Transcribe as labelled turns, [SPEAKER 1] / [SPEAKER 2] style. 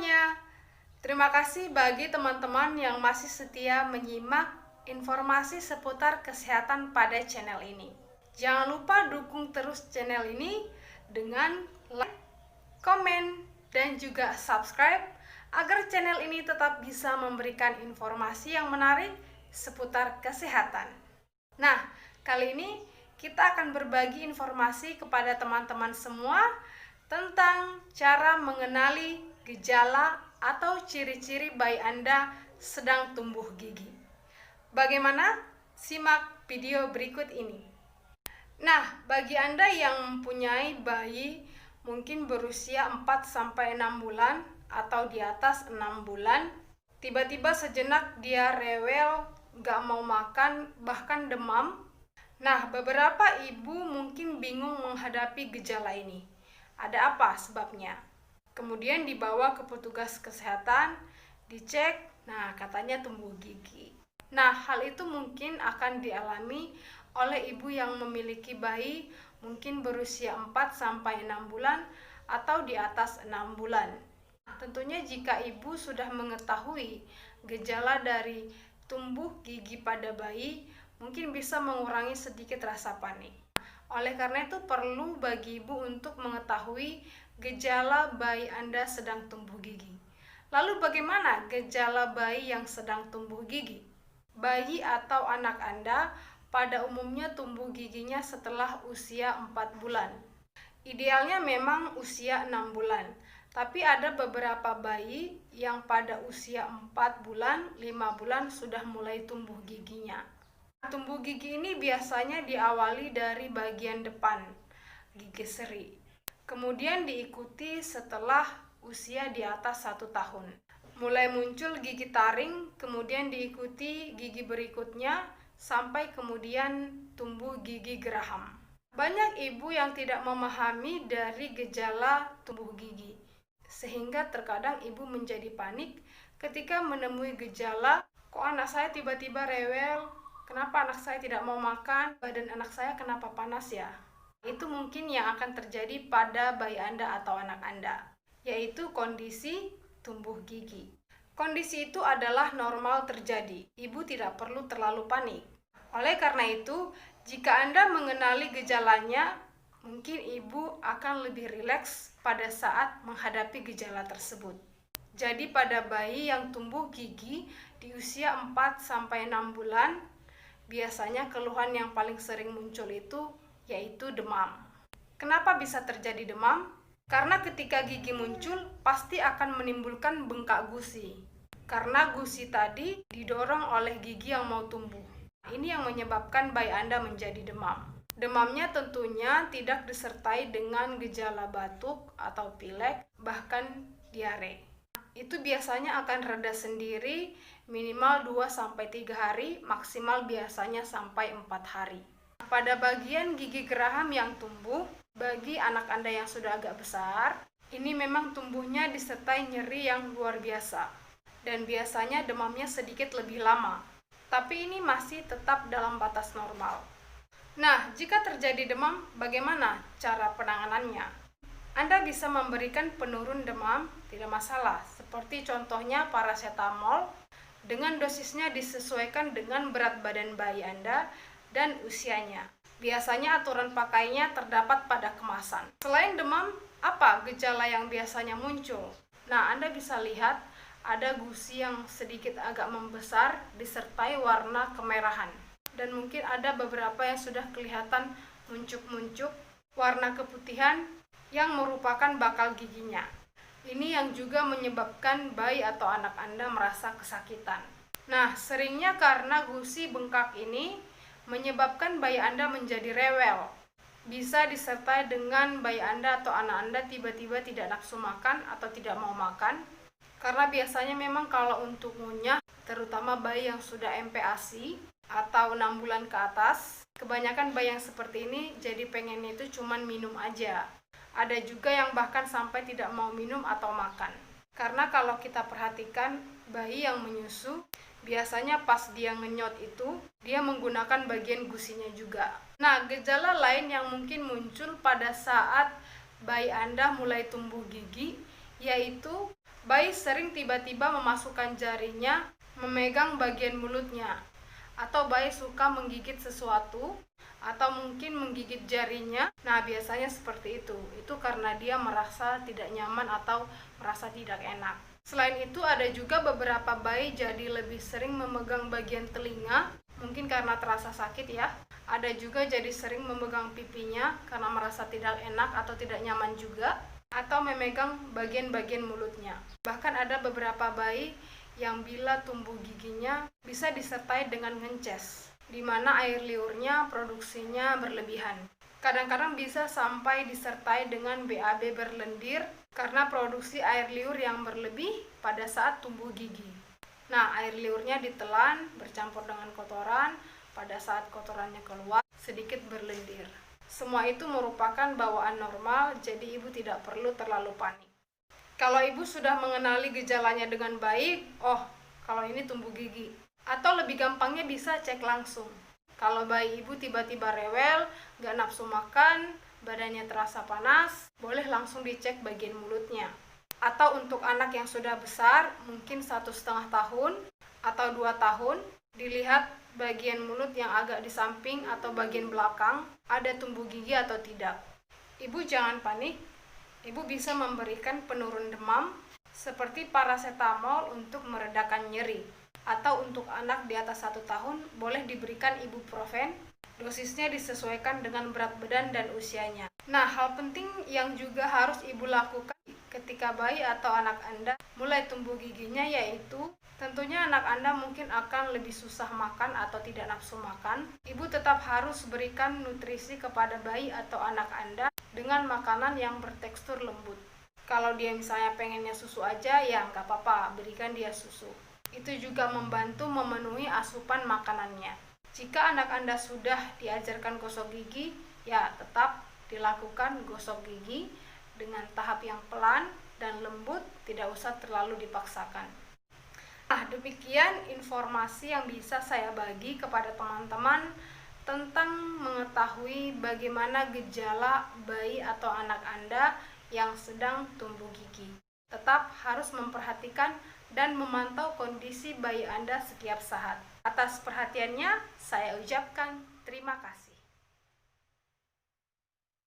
[SPEAKER 1] semuanya, terima kasih bagi teman-teman yang masih setia menyimak informasi seputar kesehatan pada channel ini. Jangan lupa dukung terus channel ini dengan like, komen, dan juga subscribe agar channel ini tetap bisa memberikan informasi yang menarik seputar kesehatan. Nah, kali ini kita akan berbagi informasi kepada teman-teman semua tentang cara mengenali gejala atau ciri-ciri bayi Anda sedang tumbuh gigi. Bagaimana? Simak video berikut ini. Nah, bagi Anda yang mempunyai bayi mungkin berusia 4-6 bulan atau di atas 6 bulan, tiba-tiba sejenak dia rewel, gak mau makan, bahkan demam. Nah, beberapa ibu mungkin bingung menghadapi gejala ini. Ada apa sebabnya? Kemudian dibawa ke petugas kesehatan, dicek, nah katanya tumbuh gigi. Nah, hal itu mungkin akan dialami oleh ibu yang memiliki bayi mungkin berusia 4-6 bulan atau di atas 6 bulan. Tentunya jika ibu sudah mengetahui gejala dari tumbuh gigi pada bayi, mungkin bisa mengurangi sedikit rasa panik. Oleh karena itu perlu bagi ibu untuk mengetahui gejala bayi Anda sedang tumbuh gigi. Lalu bagaimana gejala bayi yang sedang tumbuh gigi? Bayi atau anak Anda pada umumnya tumbuh giginya setelah usia 4 bulan. Idealnya memang usia 6 bulan. Tapi ada beberapa bayi yang pada usia 4 bulan, 5 bulan sudah mulai tumbuh giginya. Tumbuh gigi ini biasanya diawali dari bagian depan, gigi seri. Kemudian diikuti setelah usia di atas 1 tahun. Mulai muncul gigi taring, kemudian diikuti gigi berikutnya, sampai kemudian tumbuh gigi geraham. Banyak ibu yang tidak memahami dari gejala tumbuh gigi, sehingga terkadang ibu menjadi panik ketika menemui gejala, kok anak saya tiba-tiba rewel, kenapa anak saya tidak mau makan, badan anak saya kenapa panas ya? Itu mungkin yang akan terjadi pada bayi Anda atau anak Anda, yaitu kondisi tumbuh gigi. Kondisi itu adalah normal terjadi, ibu tidak perlu terlalu panik. Oleh karena itu, jika Anda mengenali gejalanya, mungkin ibu akan lebih rileks pada saat menghadapi gejala tersebut. Jadi pada bayi yang tumbuh gigi di usia 4-6 bulan, biasanya keluhan yang paling sering muncul itu yaitu demam. Kenapa bisa terjadi demam? Karena ketika gigi muncul, pasti akan menimbulkan bengkak gusi. Karena gusi tadi didorong oleh gigi yang mau tumbuh. Ini yang menyebabkan bayi Anda menjadi demam. Demamnya tentunya tidak disertai dengan gejala batuk atau pilek, bahkan diare. Itu biasanya akan reda sendiri minimal 2-3 hari, maksimal biasanya sampai 4 hari. Pada bagian gigi geraham yang tumbuh, bagi anak Anda yang sudah agak besar, ini memang tumbuhnya disertai nyeri yang luar biasa. Dan biasanya demamnya sedikit lebih lama. Tapi ini masih tetap dalam batas normal. Nah, jika terjadi demam, bagaimana cara penanganannya? Anda bisa memberikan penurun demam, tidak masalah. Seperti contohnya paracetamol, dengan dosisnya disesuaikan dengan berat badan bayi Anda dan usianya. Biasanya aturan pakainya terdapat pada kemasan. Selain demam, apa gejala yang biasanya muncul? Nah, Anda bisa lihat ada gusi yang sedikit agak membesar disertai warna kemerahan. Dan mungkin ada beberapa yang sudah kelihatan muncuk-muncuk warna keputihan yang merupakan bakal giginya. Ini yang juga menyebabkan bayi atau anak Anda merasa kesakitan. Nah, seringnya karena gusi bengkak ini menyebabkan bayi Anda menjadi rewel. Bisa disertai dengan bayi Anda atau anak Anda tiba-tiba tidak nafsu makan atau tidak mau makan. Karena biasanya memang kalau untuk ngunyah, terutama bayi yang sudah MPASI atau 6 bulan ke atas, kebanyakan bayi yang seperti ini jadi pengen itu cuman minum aja. Ada juga yang bahkan sampai tidak mau minum atau makan. Karena kalau kita perhatikan bayi yang menyusu, biasanya pas dia ngenyot itu, dia menggunakan bagian gusinya juga. Nah, gejala lain yang mungkin muncul pada saat bayi Anda mulai tumbuh gigi, yaitu Bayi sering tiba-tiba memasukkan jarinya, memegang bagian mulutnya, atau bayi suka menggigit sesuatu, atau mungkin menggigit jarinya. Nah, biasanya seperti itu. Itu karena dia merasa tidak nyaman atau merasa tidak enak. Selain itu, ada juga beberapa bayi jadi lebih sering memegang bagian telinga, mungkin karena terasa sakit ya. Ada juga jadi sering memegang pipinya karena merasa tidak enak atau tidak nyaman juga, atau memegang bagian-bagian mulutnya. Bahkan ada beberapa bayi yang bila tumbuh giginya bisa disertai dengan ngences, di mana air liurnya produksinya berlebihan. Kadang-kadang bisa sampai disertai dengan BAB berlendir karena produksi air liur yang berlebih pada saat tumbuh gigi. Nah, air liurnya ditelan bercampur dengan kotoran, pada saat kotorannya keluar sedikit berlendir. Semua itu merupakan bawaan normal, jadi ibu tidak perlu terlalu panik. Kalau ibu sudah mengenali gejalanya dengan baik, kalau ini tumbuh gigi. Atau lebih gampangnya bisa cek langsung. Kalau bayi ibu tiba-tiba rewel, gak nafsu makan, badannya terasa panas, boleh langsung dicek bagian mulutnya. Atau untuk anak yang sudah besar, mungkin 1,5 tahun atau 2 tahun, dilihat bagian mulut yang agak di samping atau bagian belakang ada tumbuh gigi atau tidak. Ibu jangan panik. Ibu bisa memberikan penurun demam seperti paracetamol untuk meredakan nyeri. Atau untuk anak di atas 1 tahun boleh diberikan ibuprofen. Dosisnya disesuaikan dengan berat badan dan usianya. Nah, hal penting yang juga harus ibu lakukan ketika bayi atau anak Anda mulai tumbuh giginya yaitu tentunya anak Anda mungkin akan lebih susah makan atau tidak nafsu makan. Ibu tetap harus berikan nutrisi kepada bayi atau anak Anda dengan makanan yang bertekstur lembut. Kalau dia misalnya pengennya susu aja, ya nggak apa-apa, berikan dia susu. Itu juga membantu memenuhi asupan makanannya. Jika anak Anda sudah diajarkan gosok gigi, ya tetap dilakukan gosok gigi dengan tahap yang pelan dan lembut, tidak usah terlalu dipaksakan. Nah, demikian informasi yang bisa saya bagi kepada teman-teman tentang mengetahui bagaimana gejala bayi atau anak Anda yang sedang tumbuh gigi. Tetap harus memperhatikan dan memantau kondisi bayi Anda setiap saat. Atas perhatiannya, saya ucapkan terima kasih.